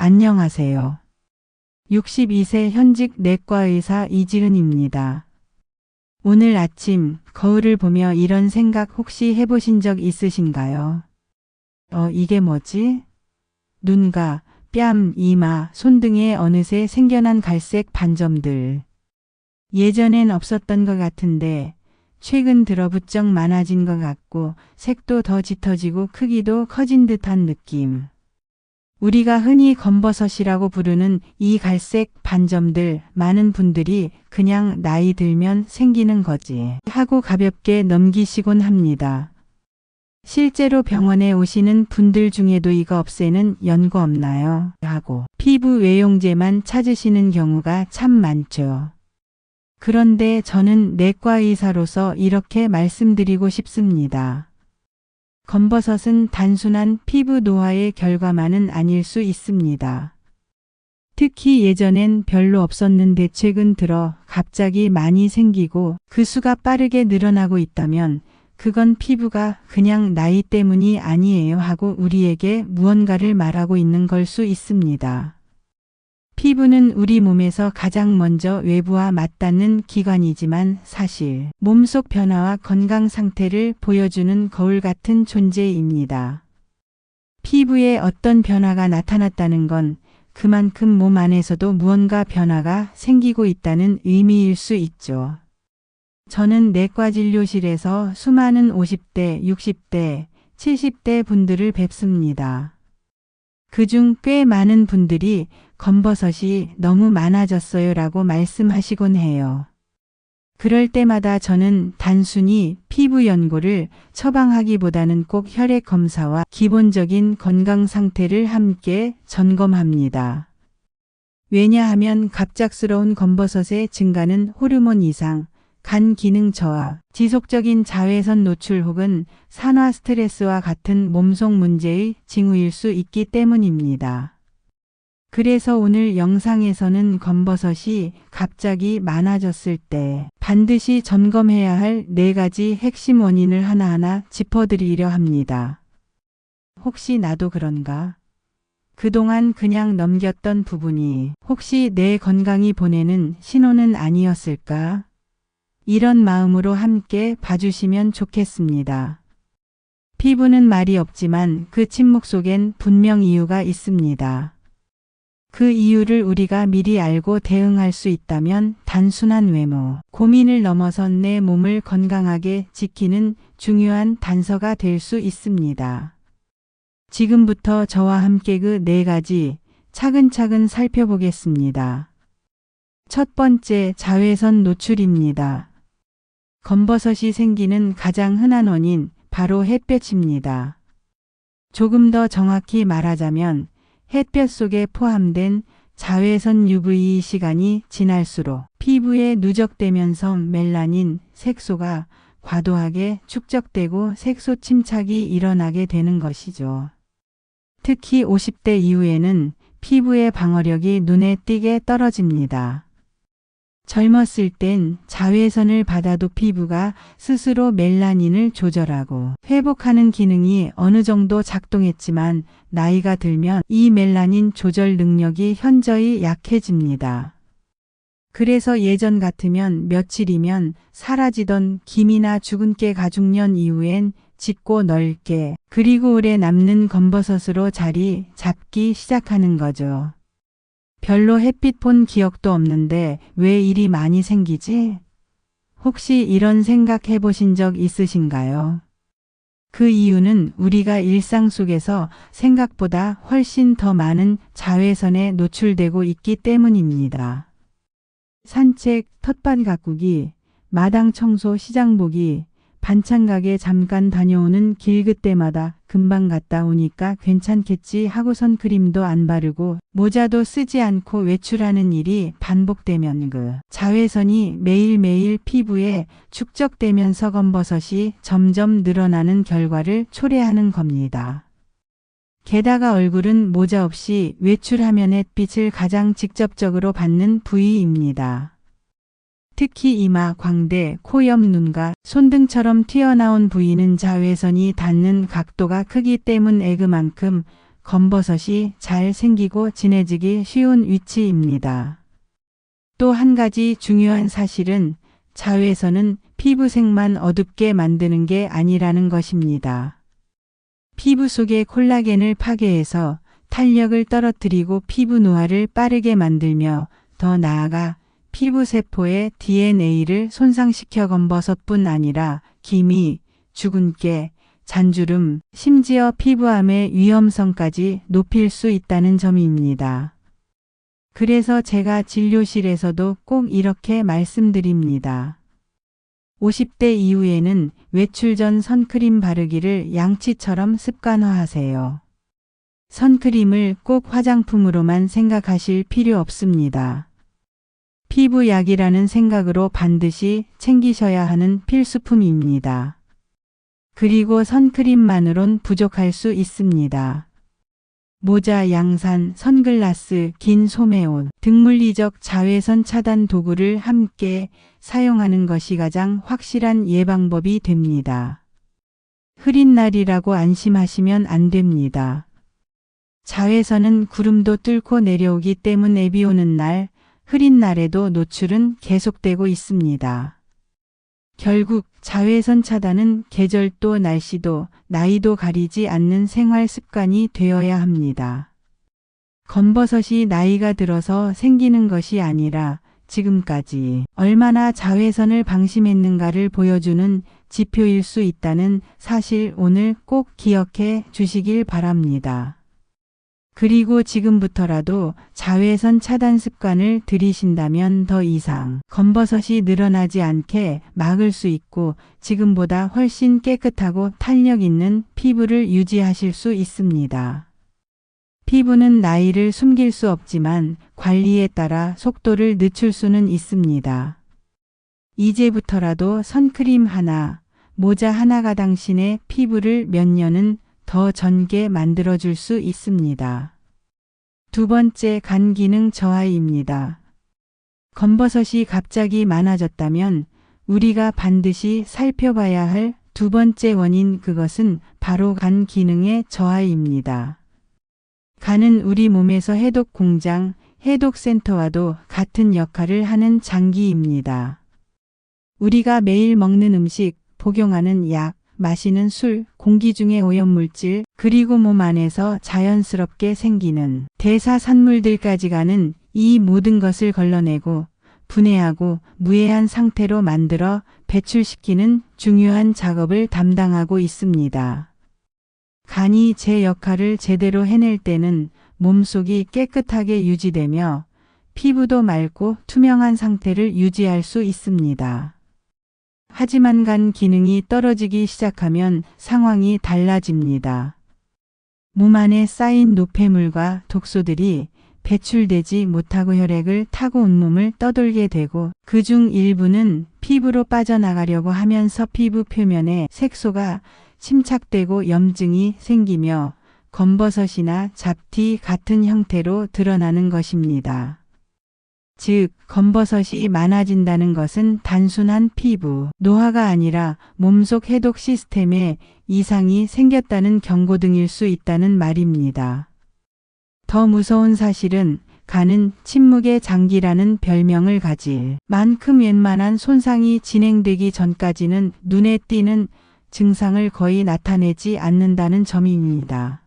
안녕하세요. 62세 현직 내과의사 이지은입니다. 오늘 아침 거울을 보며 이런 생각 혹시 해보신 적 있으신가요? 이게 뭐지? 눈가, 뺨, 이마, 손 등에 어느새 생겨난 갈색 반점들. 예전엔 없었던 것 같은데 최근 들어 부쩍 많아진 것 같고 색도 더 짙어지고 크기도 커진 듯한 느낌. 우리가 흔히 검버섯이라고 부르는 이 갈색 반점들, 많은 분들이 그냥 나이 들면 생기는 거지 하고 가볍게 넘기시곤 합니다. 실제로 병원에 오시는 분들 중에도 이거 없애는 연고 없나요? 하고 피부 외용제만 찾으시는 경우가 참 많죠. 그런데 저는 내과 의사로서 이렇게 말씀드리고 싶습니다. 검버섯은 단순한 피부 노화의 결과만은 아닐 수 있습니다. 특히 예전엔 별로 없었는데 최근 들어 갑자기 많이 생기고 그 수가 빠르게 늘어나고 있다면 그건 피부가 그냥 나이 때문이 아니에요 하고 우리에게 무언가를 말하고 있는 걸 수 있습니다. 피부는 우리 몸에서 가장 먼저 외부와 맞닿는 기관이지만 사실 몸속 변화와 건강 상태를 보여주는 거울 같은 존재입니다. 피부에 어떤 변화가 나타났다는 건 그만큼 몸 안에서도 무언가 변화가 생기고 있다는 의미일 수 있죠. 저는 내과 진료실에서 수많은 50대, 60대, 70대 분들을 뵙습니다. 그중 꽤 많은 분들이 검버섯이 너무 많아졌어요 라고 말씀하시곤 해요. 그럴 때마다 저는 단순히 피부 연고를 처방하기보다는 꼭 혈액 검사와 기본적인 건강 상태를 함께 점검합니다. 왜냐하면 갑작스러운 검버섯의 증가는 호르몬 이상, 간 기능 저하, 지속적인 자외선 노출 혹은 산화 스트레스와 같은 몸속 문제의 징후일 수 있기 때문입니다. 그래서 오늘 영상에서는 검버섯이 갑자기 많아졌을 때 반드시 점검해야 할 4가지 핵심 원인을 하나하나 짚어드리려 합니다. 혹시 나도 그런가? 그동안 그냥 넘겼던 부분이 혹시 내 건강이 보내는 신호는 아니었을까? 이런 마음으로 함께 봐주시면 좋겠습니다. 피부는 말이 없지만 그 침묵 속엔 분명 이유가 있습니다. 그 이유를 우리가 미리 알고 대응할 수 있다면 단순한 외모, 고민을 넘어선 내 몸을 건강하게 지키는 중요한 단서가 될 수 있습니다. 지금부터 저와 함께 그 4가지 차근차근 살펴보겠습니다. 첫 번째, 자외선 노출입니다. 검버섯이 생기는 가장 흔한 원인, 바로 햇볕입니다. 조금 더 정확히 말하자면 햇볕 속에 포함된 자외선 UV 시간이 지날수록 피부에 누적되면서 멜라닌, 색소가 과도하게 축적되고 색소 침착이 일어나게 되는 것이죠. 특히 50대 이후에는 피부의 방어력이 눈에 띄게 떨어집니다. 젊었을 땐 자외선을 받아도 피부가 스스로 멜라닌을 조절하고 회복하는 기능이 어느 정도 작동했지만 나이가 들면 이 멜라닌 조절 능력이 현저히 약해집니다. 그래서 예전 같으면 며칠이면 사라지던 기미나 주근깨 가중년 이후엔 짙고 넓게 그리고 오래 남는 검버섯으로 자리 잡기 시작하는 거죠. 별로 햇빛 본 기억도 없는데 왜 이리 많이 생기지? 혹시 이런 생각 해보신 적 있으신가요? 그 이유는 우리가 일상 속에서 생각보다 훨씬 더 많은 자외선에 노출되고 있기 때문입니다. 산책, 텃밭 가꾸기, 마당 청소, 시장 보기, 반찬 가게 잠깐 다녀오는 길 그때마다 금방 갔다 오니까 괜찮겠지 하고선 크림도 안 바르고 모자도 쓰지 않고 외출하는 일이 반복되면 그 자외선이 매일매일 피부에 축적되면서 검버섯이 점점 늘어나는 결과를 초래하는 겁니다. 게다가 얼굴은 모자 없이 외출하면 햇빛을 가장 직접적으로 받는 부위입니다. 특히 이마, 광대, 코 옆, 눈가, 손등처럼 튀어나온 부위는 자외선이 닿는 각도가 크기 때문에 그만큼 검버섯이 잘 생기고 진해지기 쉬운 위치입니다. 또 한 가지 중요한 사실은 자외선은 피부색만 어둡게 만드는 게 아니라는 것입니다. 피부 속의 콜라겐을 파괴해서 탄력을 떨어뜨리고 피부 노화를 빠르게 만들며 더 나아가 피부 세포의 DNA를 손상시켜 검버섯뿐 아니라 기미, 주근깨, 잔주름, 심지어 피부암의 위험성까지 높일 수 있다는 점입니다. 그래서 제가 진료실에서도 꼭 이렇게 말씀드립니다. 50대 이후에는 외출 전 선크림 바르기를 양치처럼 습관화하세요. 선크림을 꼭 화장품으로만 생각하실 필요 없습니다. 피부약이라는 생각으로 반드시 챙기셔야 하는 필수품입니다. 그리고 선크림만으론 부족할 수 있습니다. 모자, 양산, 선글라스, 긴 소매옷 등 물리적 자외선 차단 도구를 함께 사용하는 것이 가장 확실한 예방법이 됩니다. 흐린 날이라고 안심하시면 안 됩니다. 자외선은 구름도 뚫고 내려오기 때문에 비 오는 날, 흐린 날에도 노출은 계속되고 있습니다. 결국 자외선 차단은 계절도 날씨도 나이도 가리지 않는 생활 습관이 되어야 합니다. 검버섯이 나이가 들어서 생기는 것이 아니라 지금까지 얼마나 자외선을 방심했는가를 보여주는 지표일 수 있다는 사실 오늘 꼭 기억해 주시길 바랍니다. 그리고 지금부터라도 자외선 차단 습관을 들이신다면 더 이상 검버섯이 늘어나지 않게 막을 수 있고 지금보다 훨씬 깨끗하고 탄력 있는 피부를 유지하실 수 있습니다. 피부는 나이를 숨길 수 없지만 관리에 따라 속도를 늦출 수는 있습니다. 이제부터라도 선크림 하나, 모자 하나가 당신의 피부를 몇 년은 더 젊게 만들어줄 수 있습니다. 두 번째, 간 기능 저하입니다. 검버섯이 갑자기 많아졌다면 우리가 반드시 살펴봐야 할 두 번째 원인, 그것은 바로 간 기능의 저하입니다. 간은 우리 몸에서 해독 공장, 해독센터와도 같은 역할을 하는 장기입니다. 우리가 매일 먹는 음식, 복용하는 약, 마시는 술, 공기 중의 오염물질, 그리고 몸 안에서 자연스럽게 생기는 대사산물들까지 가는 이 모든 것을 걸러내고 분해하고 무해한 상태로 만들어 배출시키는 중요한 작업을 담당하고 있습니다. 간이 제 역할을 제대로 해낼 때는 몸속이 깨끗하게 유지되며 피부도 맑고 투명한 상태를 유지할 수 있습니다. 하지만 간 기능이 떨어지기 시작하면 상황이 달라집니다. 몸 안에 쌓인 노폐물과 독소들이 배출되지 못하고 혈액을 타고 온몸을 떠돌게 되고 그중 일부는 피부로 빠져나가려고 하면서 피부 표면에 색소가 침착되고 염증이 생기며 검버섯이나 잡티 같은 형태로 드러나는 것입니다. 즉, 검버섯이 많아진다는 것은 단순한 피부 노화가 아니라 몸속 해독 시스템에 이상이 생겼다는 경고등일 수 있다는 말입니다. 더 무서운 사실은 간은 침묵의 장기라는 별명을 가질 만큼 웬만한 손상이 진행되기 전까지는 눈에 띄는 증상을 거의 나타내지 않는다는 점입니다.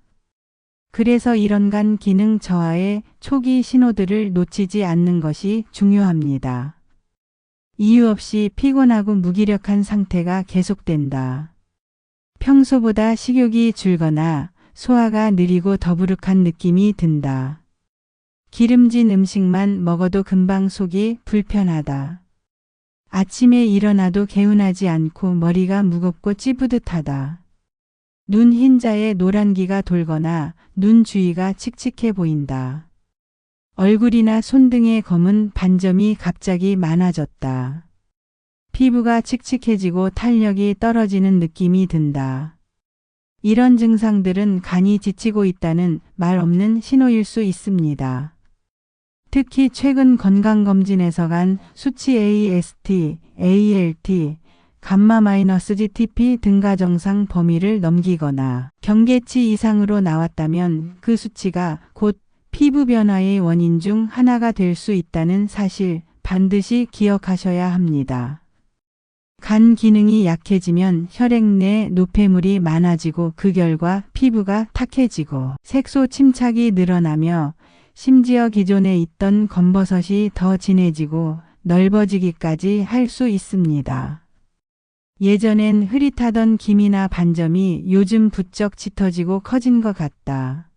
그래서 이런 간 기능 저하의 초기 신호들을 놓치지 않는 것이 중요합니다. 이유 없이 피곤하고 무기력한 상태가 계속된다. 평소보다 식욕이 줄거나 소화가 느리고 더부룩한 느낌이 든다. 기름진 음식만 먹어도 금방 속이 불편하다. 아침에 일어나도 개운하지 않고 머리가 무겁고 찌뿌듯하다. 눈 흰자에 노란기가 돌거나 눈 주위가 칙칙해 보인다. 얼굴이나 손등의 검은 반점이 갑자기 많아졌다. 피부가 칙칙해지고 탄력이 떨어지는 느낌이 든다. 이런 증상들은 간이 지치고 있다는 말 없는 신호일 수 있습니다. 특히 최근 건강검진에서 간 수치 AST, ALT, 감마-GTP 등가정상 범위를 넘기거나 경계치 이상으로 나왔다면 그 수치가 곧 피부 변화의 원인 중 하나가 될 수 있다는 사실 반드시 기억하셔야 합니다. 간 기능이 약해지면 혈액 내 노폐물이 많아지고 그 결과 피부가 탁해지고 색소 침착이 늘어나며 심지어 기존에 있던 검버섯이 더 진해지고 넓어지기까지 할 수 있습니다. 예전엔 흐릿하던 기미나 반점이 요즘 부쩍 짙어지고 커진 것 같다.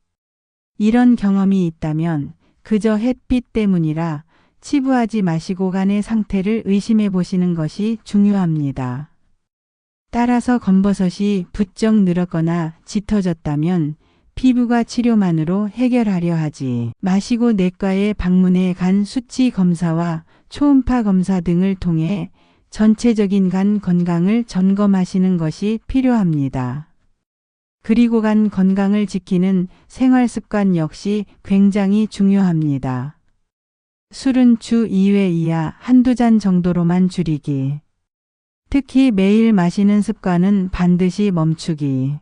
이런 경험이 있다면 그저 햇빛 때문이라 치부하지 마시고 간의 상태를 의심해 보시는 것이 중요합니다. 따라서 검버섯이 부쩍 늘었거나 짙어졌다면 피부과 치료만으로 해결하려 하지 마시고 내과에 방문해 간 수치 검사와 초음파 검사 등을 통해 전체적인 간 건강을 점검하시는 것이 필요합니다. 그리고 간 건강을 지키는 생활 습관 역시 굉장히 중요합니다. 술은 주 2회 이하 한두 잔 정도로만 줄이기. 특히 매일 마시는 습관은 반드시 멈추기.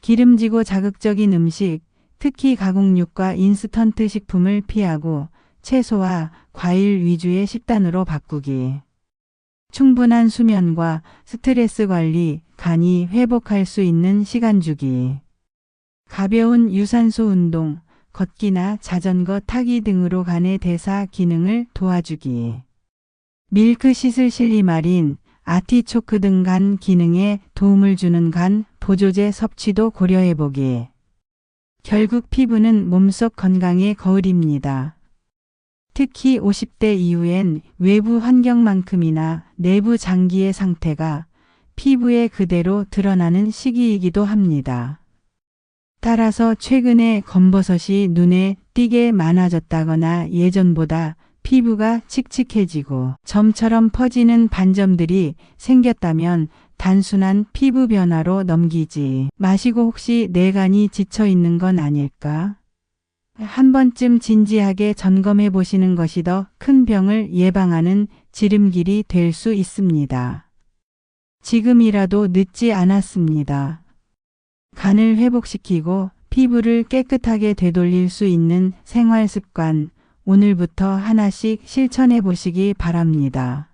기름지고 자극적인 음식, 특히 가공육과 인스턴트 식품을 피하고 채소와 과일 위주의 식단으로 바꾸기. 충분한 수면과 스트레스 관리, 간이 회복할 수 있는 시간 주기. 가벼운 유산소 운동, 걷기나 자전거 타기 등으로 간의 대사 기능을 도와주기. 밀크시슬 실리마린, 아티초크 등 간 기능에 도움을 주는 간 보조제 섭취도 고려해보기. 결국 피부는 몸속 건강의 거울입니다. 특히 50대 이후엔 외부 환경만큼이나 내부 장기의 상태가 피부에 그대로 드러나는 시기이기도 합니다. 따라서 최근에 검버섯이 눈에 띄게 많아졌다거나 예전보다 피부가 칙칙해지고 점처럼 퍼지는 반점들이 생겼다면 단순한 피부 변화로 넘기지 마시고 혹시 내 간이 지쳐 있는 건 아닐까? 한 번쯤 진지하게 점검해 보시는 것이 더 큰 병을 예방하는 지름길이 될 수 있습니다. 지금이라도 늦지 않았습니다. 간을 회복시키고 피부를 깨끗하게 되돌릴 수 있는 생활 습관, 오늘부터 하나씩 실천해 보시기 바랍니다.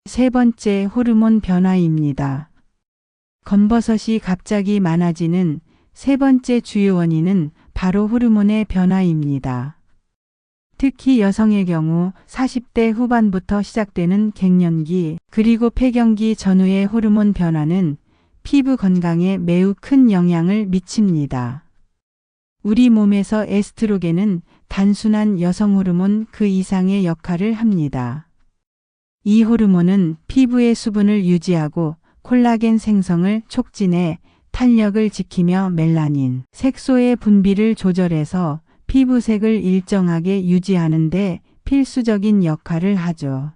세 번째, 호르몬 변화입니다. 검버섯이 갑자기 많아지는 세 번째 주요 원인은 바로 호르몬의 변화입니다. 특히 여성의 경우 40대 후반부터 시작되는 갱년기 그리고 폐경기 전후의 호르몬 변화는 피부 건강에 매우 큰 영향을 미칩니다. 우리 몸에서 에스트로겐은 단순한 여성 호르몬 그 이상의 역할을 합니다. 이 호르몬은 피부의 수분을 유지하고 콜라겐 생성을 촉진해 탄력을 지키며 멜라닌, 색소의 분비를 조절해서 피부색을 일정하게 유지하는 데 필수적인 역할을 하죠.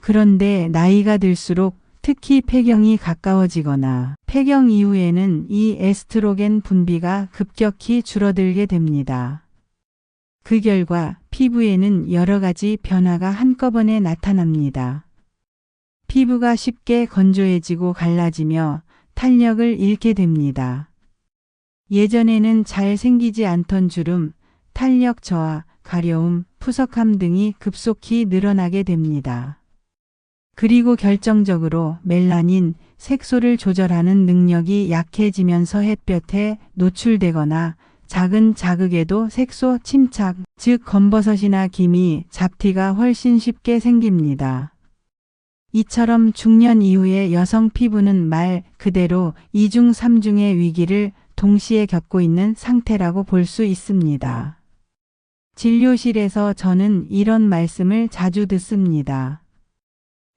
그런데 나이가 들수록 특히 폐경이 가까워지거나 폐경 이후에는 이 에스트로겐 분비가 급격히 줄어들게 됩니다. 그 결과 피부에는 여러 가지 변화가 한꺼번에 나타납니다. 피부가 쉽게 건조해지고 갈라지며 탄력을 잃게 됩니다. 예전에는 잘 생기지 않던 주름, 탄력 저하, 가려움, 푸석함 등이 급속히 늘어나게 됩니다. 그리고 결정적으로 멜라닌, 색소를 조절하는 능력이 약해지면서 햇볕에 노출되거나 작은 자극에도 색소 침착, 즉 검버섯이나 기미, 잡티가 훨씬 쉽게 생깁니다. 이처럼 중년 이후의 여성 피부는 말 그대로 2중 3중의 위기를 동시에 겪고 있는 상태라고 볼 수 있습니다. 진료실에서 저는 이런 말씀을 자주 듣습니다.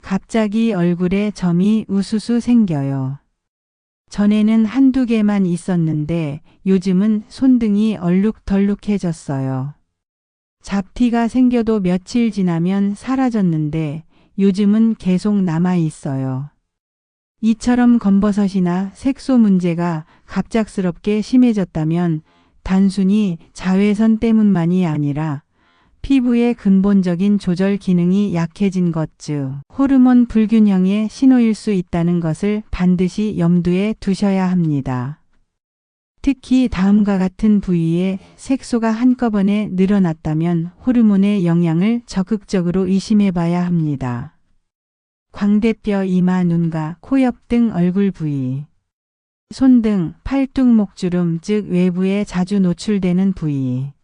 갑자기 얼굴에 점이 우수수 생겨요. 전에는 한두 개만 있었는데 요즘은 손등이 얼룩덜룩해졌어요. 잡티가 생겨도 며칠 지나면 사라졌는데 요즘은 계속 남아 있어요. 이처럼 검버섯이나 색소 문제가 갑작스럽게 심해졌다면 단순히 자외선 때문만이 아니라 피부의 근본적인 조절 기능이 약해진 것 즉 호르몬 불균형의 신호일 수 있다는 것을 반드시 염두에 두셔야 합니다. 특히 다음과 같은 부위에 색소가 한꺼번에 늘어났다면 호르몬의 영향을 적극적으로 의심해 봐야 합니다. 광대뼈, 이마, 눈가, 코 옆 등 얼굴 부위, 손 등 팔뚝목주름 즉 외부에 자주 노출되는 부위,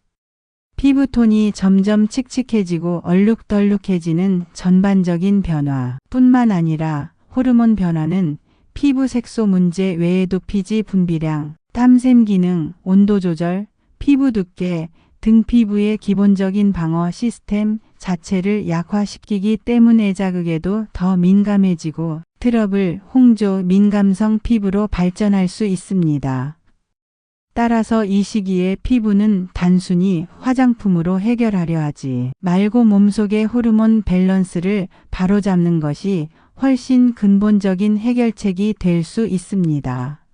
피부톤이 점점 칙칙해지고 얼룩덜룩해지는 전반적인 변화 뿐만 아니라 호르몬 변화는 피부 색소 문제 외에도 피지 분비량, 땀샘 기능, 온도 조절, 피부 두께 등 피부의 기본적인 방어 시스템 자체를 약화시키기 때문에 자극에도 더 민감해지고 트러블, 홍조, 민감성 피부로 발전할 수 있습니다. 따라서 이 시기에 피부는 단순히 화장품으로 해결하려 하지 말고 몸속의 호르몬 밸런스를 바로잡는 것이 훨씬 근본적인 해결책이 될 수 있습니다.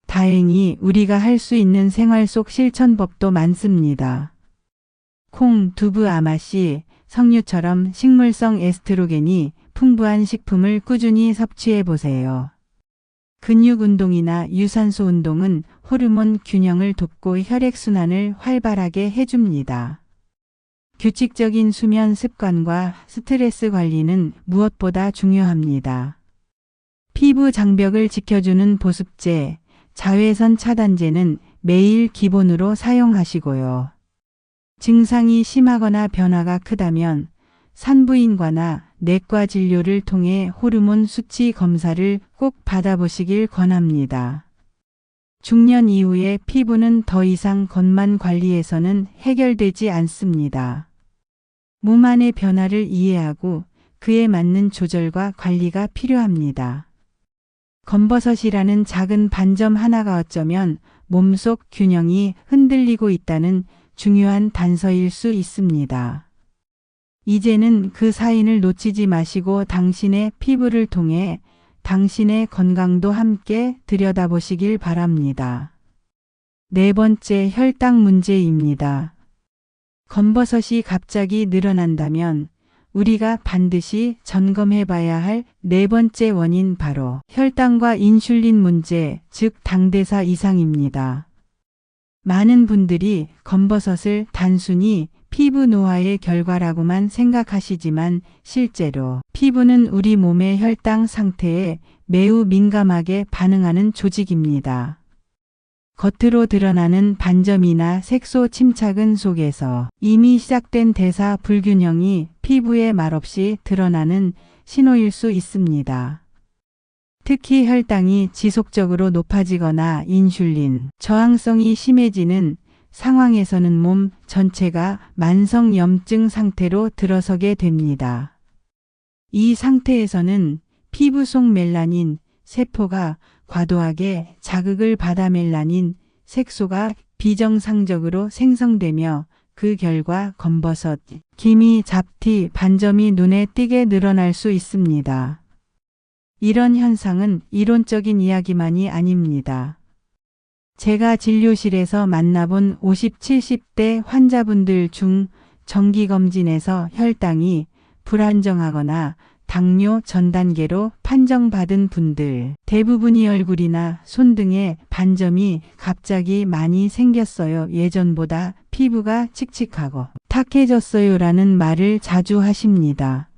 다행히 우리가 할 수 있는 생활 속 실천법도 많습니다. 콩, 두부, 아마씨, 석류처럼 식물성 에스트로겐이 풍부한 식품을 꾸준히 섭취해 보세요. 근육 운동이나 유산소 운동은 호르몬 균형을 돕고 혈액순환을 활발하게 해줍니다. 규칙적인 수면 습관과 스트레스 관리는 무엇보다 중요합니다. 피부 장벽을 지켜주는 보습제, 자외선 차단제는 매일 기본으로 사용하시고요. 증상이 심하거나 변화가 크다면 산부인과나 내과 진료를 통해 호르몬 수치 검사를 꼭 받아보시길 권합니다. 중년 이후에 피부는 더 이상 겉만 관리해서는 해결되지 않습니다. 몸 안의 변화를 이해하고 그에 맞는 조절과 관리가 필요합니다. 검버섯이라는 작은 반점 하나가 어쩌면 몸속 균형이 흔들리고 있다는 중요한 단서일 수 있습니다. 이제는 그 사인을 놓치지 마시고 당신의 피부를 통해 당신의 건강도 함께 들여다보시길 바랍니다. 네 번째, 혈당 문제입니다. 검버섯이 갑자기 늘어난다면 우리가 반드시 점검해 봐야 할 네 번째 원인 바로 혈당과 인슐린 문제, 즉 당대사 이상입니다. 많은 분들이 검버섯을 단순히 피부 노화의 결과라고만 생각하시지만 실제로 피부는 우리 몸의 혈당 상태에 매우 민감하게 반응하는 조직입니다. 겉으로 드러나는 반점이나 색소 침착은 속에서 이미 시작된 대사 불균형이 피부에 말없이 드러나는 신호일 수 있습니다. 특히 혈당이 지속적으로 높아지거나 인슐린 저항성이 심해지는 상황에서는 몸 전체가 만성염증 상태로 들어서게 됩니다. 이 상태에서는 피부 속 멜라닌 세포가 과도하게 자극을 받아 멜라닌 색소가 비정상적으로 생성되며 그 결과 검버섯, 기미, 잡티, 반점이 눈에 띄게 늘어날 수 있습니다. 이런 현상은 이론적인 이야기만이 아닙니다. 제가 진료실에서 만나본 50, 70대 환자분들 중 정기검진에서 혈당이 불안정하거나 당뇨 전 단계로 판정받은 분들 대부분이 얼굴이나 손 등에 반점이 갑자기 많이 생겼어요. 예전보다 피부가 칙칙하고 탁해졌어요 라는 말을 자주 하십니다.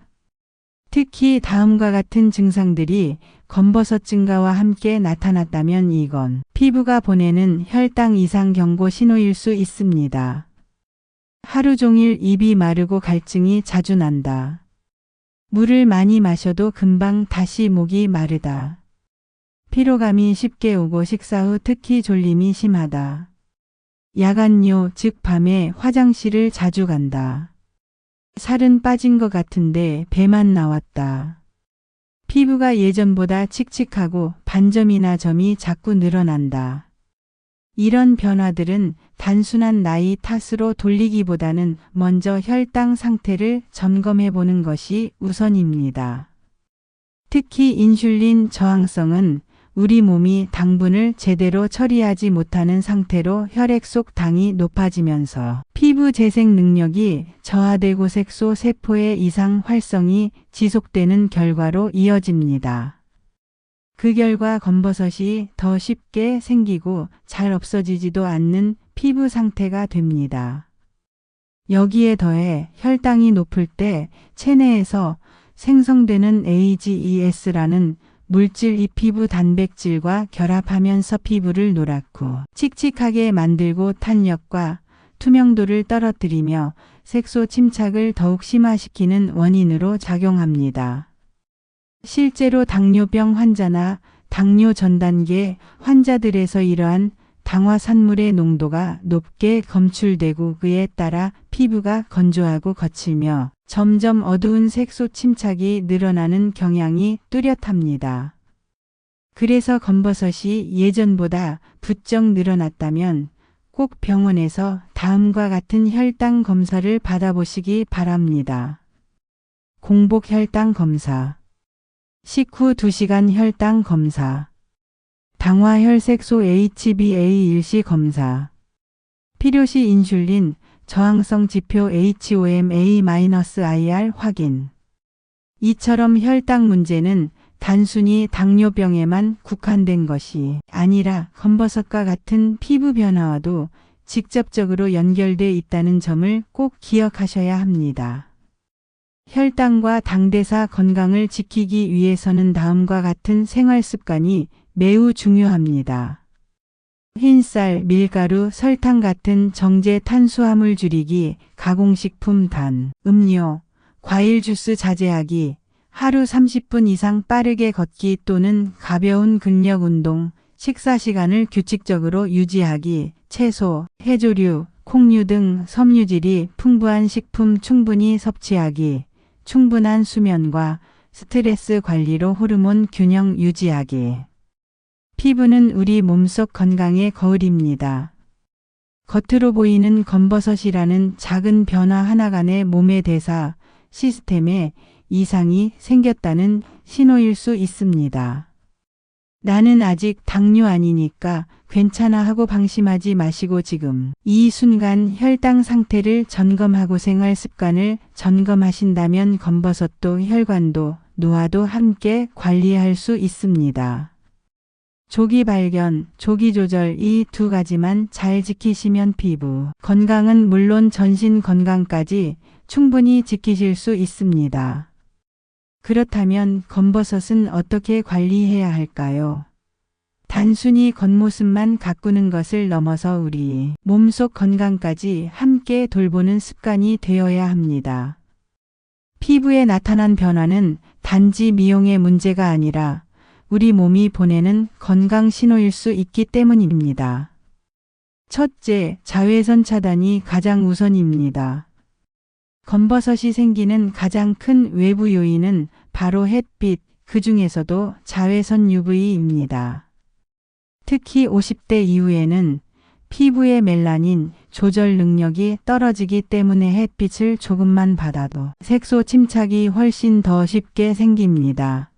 특히 다음과 같은 증상들이 검버섯 증가와 함께 나타났다면 이건 피부가 보내는 혈당 이상 경고 신호일 수 있습니다. 하루 종일 입이 마르고 갈증이 자주 난다. 물을 많이 마셔도 금방 다시 목이 마르다. 피로감이 쉽게 오고 식사 후 특히 졸림이 심하다. 야간요, 즉 밤에 화장실을 자주 간다. 살은 빠진 것 같은데 배만 나왔다. 피부가 예전보다 칙칙하고 반점이나 점이 자꾸 늘어난다. 이런 변화들은 단순한 나이 탓으로 돌리기보다는 먼저 혈당 상태를 점검해 보는 것이 우선입니다. 특히 인슐린 저항성은 우리 몸이 당분을 제대로 처리하지 못하는 상태로 혈액 속 당이 높아지면서 피부 재생 능력이 저하되고 색소 세포의 이상 활성이 지속되는 결과로 이어집니다. 그 결과 검버섯이 더 쉽게 생기고 잘 없어지지도 않는 피부 상태가 됩니다. 여기에 더해 혈당이 높을 때 체내에서 생성되는 AGES라는 물질이 피부 단백질과 결합하면서 피부를 노랗고 칙칙하게 만들고 탄력과 투명도를 떨어뜨리며 색소 침착을 더욱 심화시키는 원인으로 작용합니다. 실제로 당뇨병 환자나 당뇨 전단계 환자들에서 이러한 당화산물의 농도가 높게 검출되고 그에 따라 피부가 건조하고 거칠며 점점 어두운 색소 침착이 늘어나는 경향이 뚜렷합니다. 그래서 검버섯이 예전보다 부쩍 늘어났다면 꼭 병원에서 다음과 같은 혈당 검사를 받아보시기 바랍니다. 공복 혈당 검사, 식후 2시간 혈당 검사, 당화 혈색소 HbA1c 검사, 필요시 인슐린 저항성 지표 HOMA-IR 확인. 이처럼 혈당 문제는 단순히 당뇨병에만 국한된 것이 아니라 검버섯과 같은 피부 변화와도 직접적으로 연결돼 있다는 점을 꼭 기억하셔야 합니다. 혈당과 당대사 건강을 지키기 위해서는 다음과 같은 생활 습관이 매우 중요합니다. 흰쌀, 밀가루, 설탕 같은 정제 탄수화물 줄이기, 가공식품 단, 음료, 과일 주스 자제하기, 하루 30분 이상 빠르게 걷기 또는 가벼운 근력 운동, 식사 시간을 규칙적으로 유지하기, 채소, 해조류, 콩류 등 섬유질이 풍부한 식품 충분히 섭취하기, 충분한 수면과 스트레스 관리로 호르몬 균형 유지하기. 피부는 우리 몸속 건강의 거울입니다. 겉으로 보이는 검버섯이라는 작은 변화 하나간의 몸의 대사 시스템에 이상이 생겼다는 신호일 수 있습니다. 나는 아직 당뇨 아니니까 괜찮아 하고 방심하지 마시고 지금 이 순간 혈당 상태를 점검하고 생활 습관을 점검하신다면 검버섯도 혈관도 노화도 함께 관리할 수 있습니다. 조기 발견, 조기 조절 이 두 가지만 잘 지키시면 피부 건강은 물론 전신 건강까지 충분히 지키실 수 있습니다. 그렇다면 검버섯은 어떻게 관리해야 할까요? 단순히 겉모습만 가꾸는 것을 넘어서 우리 몸속 건강까지 함께 돌보는 습관이 되어야 합니다. 피부에 나타난 변화는 단지 미용의 문제가 아니라 우리 몸이 보내는 건강 신호일 수 있기 때문입니다. 첫째, 자외선 차단이 가장 우선입니다. 검버섯이 생기는 가장 큰 외부 요인은 바로 햇빛, 그 중에서도 자외선 UV입니다. 특히 50대 이후에는 피부의 멜라닌 조절 능력이 떨어지기 때문에 햇빛을 조금만 받아도 색소 침착이 훨씬 더 쉽게 생깁니다.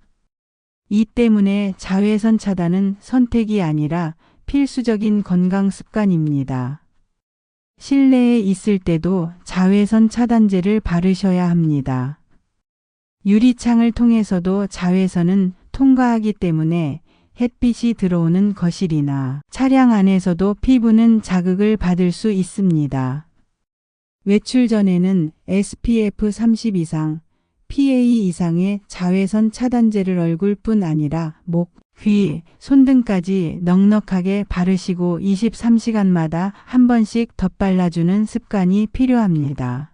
이 때문에 자외선 차단은 선택이 아니라 필수적인 건강 습관입니다. 실내에 있을 때도 자외선 차단제를 바르셔야 합니다. 유리창을 통해서도 자외선은 통과하기 때문에 햇빛이 들어오는 거실이나 차량 안에서도 피부는 자극을 받을 수 있습니다. 외출 전에는 SPF 30 이상, PA 이상의 자외선 차단제를 얼굴뿐 아니라 목, 귀, 손 등까지 넉넉하게 바르시고 23시간마다 한 번씩 덧발라주는 습관이 필요합니다.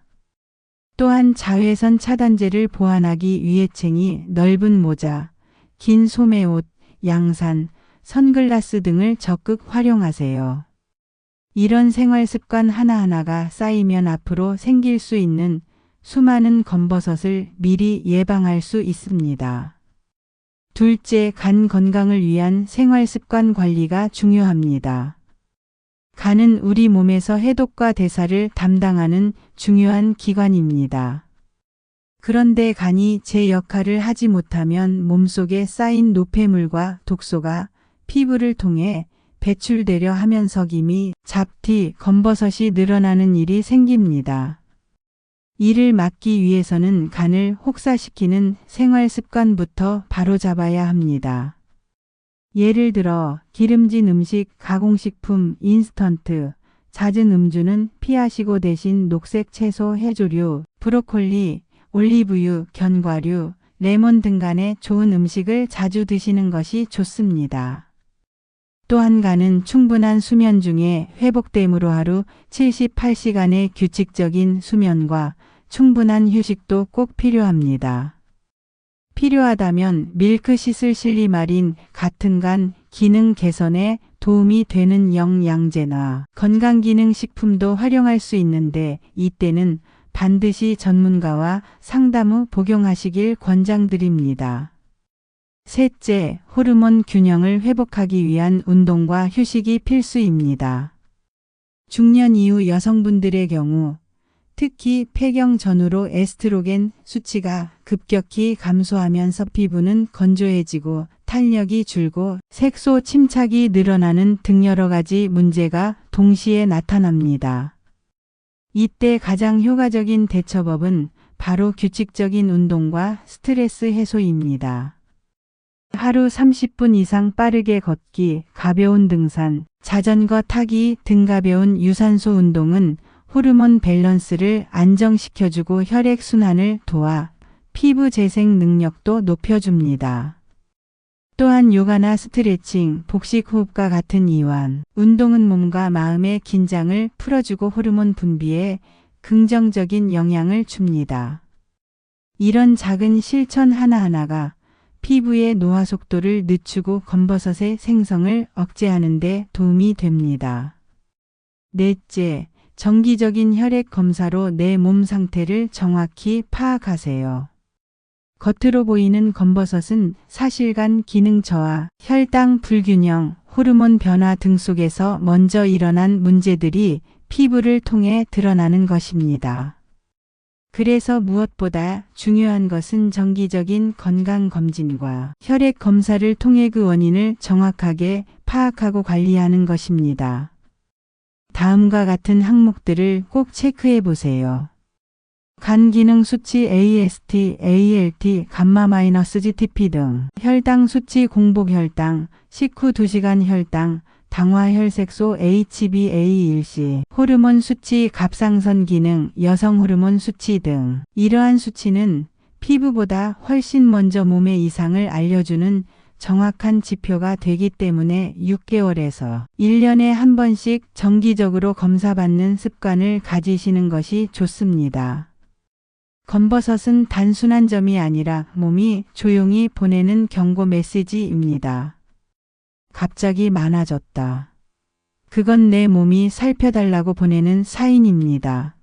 또한 자외선 차단제를 보완하기 위해 챙이 넓은 모자, 긴 소매옷, 양산, 선글라스 등을 적극 활용하세요. 이런 생활 습관 하나하나가 쌓이면 앞으로 생길 수 있는 수많은 검버섯을 미리 예방할 수 있습니다. 둘째, 간 건강을 위한 생활 습관 관리가 중요합니다. 간은 우리 몸에서 해독과 대사를 담당하는 중요한 기관입니다. 그런데 간이 제 역할을 하지 못하면 몸속에 쌓인 노폐물과 독소가 피부를 통해 배출되려 하면서 기미, 잡티, 검버섯이 늘어나는 일이 생깁니다. 이를 막기 위해서는 간을 혹사시키는 생활 습관부터 바로잡아야 합니다. 예를 들어 기름진 음식, 가공식품, 인스턴트, 잦은 음주는 피하시고 대신 녹색 채소, 해조류, 브로콜리, 올리브유, 견과류, 레몬 등 간에 좋은 음식을 자주 드시는 것이 좋습니다. 또한 간은 충분한 수면 중에 회복되므로 하루 78시간의 규칙적인 수면과 충분한 휴식도 꼭 필요합니다. 필요하다면 밀크시슬 실리마린 같은 간 기능 개선에 도움이 되는 영양제나 건강기능식품도 활용할 수 있는데 이때는 반드시 전문가와 상담 후 복용하시길 권장드립니다. 셋째, 호르몬 균형을 회복하기 위한 운동과 휴식이 필수입니다. 중년 이후 여성분들의 경우 특히 폐경 전후로 에스트로겐 수치가 급격히 감소하면서 피부는 건조해지고 탄력이 줄고 색소 침착이 늘어나는 등 여러 가지 문제가 동시에 나타납니다. 이때 가장 효과적인 대처법은 바로 규칙적인 운동과 스트레스 해소입니다. 하루 30분 이상 빠르게 걷기, 가벼운 등산, 자전거 타기 등 가벼운 유산소 운동은 호르몬 밸런스를 안정시켜주고 혈액순환을 도와 피부 재생 능력도 높여줍니다. 또한 요가나 스트레칭, 복식호흡과 같은 이완, 운동은 몸과 마음의 긴장을 풀어주고 호르몬 분비에 긍정적인 영향을 줍니다. 이런 작은 실천 하나하나가 피부의 노화 속도를 늦추고 검버섯의 생성을 억제하는 데 도움이 됩니다. 넷째, 정기적인 혈액 검사로 내 몸 상태를 정확히 파악하세요. 겉으로 보이는 검버섯은 사실간 기능 저하, 혈당 불균형, 호르몬 변화 등 속에서 먼저 일어난 문제들이 피부를 통해 드러나는 것입니다. 그래서 무엇보다 중요한 것은 정기적인 건강검진과 혈액 검사를 통해 그 원인을 정확하게 파악하고 관리하는 것입니다. 다음과 같은 항목들을 꼭 체크해 보세요. 간 기능 수치 AST, ALT, 감마-GTP 등, 혈당 수치 공복 혈당, 식후 2시간 혈당, 당화 혈색소 HbA1c, 호르몬 수치 갑상선 기능, 여성 호르몬 수치 등 이러한 수치는 피부보다 훨씬 먼저 몸의 이상을 알려주는 정확한 지표가 되기 때문에 6개월에서 1년에 한 번씩 정기적으로 검사받는 습관을 가지시는 것이 좋습니다. 검버섯은 단순한 점이 아니라 몸이 조용히 보내는 경고 메시지입니다. 갑자기 많아졌다. 그건 내 몸이 살펴달라고 보내는 사인입니다.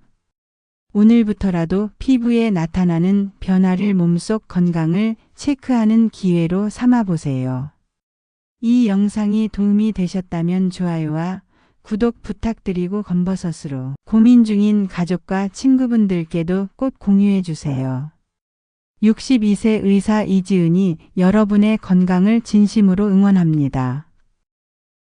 오늘부터라도 피부에 나타나는 변화를 몸속 건강을 체크하는 기회로 삼아보세요. 이 영상이 도움이 되셨다면 좋아요와 구독 부탁드리고 검버섯으로 고민 중인 가족과 친구분들께도 꼭 공유해주세요. 62세 의사 이지은이 여러분의 건강을 진심으로 응원합니다.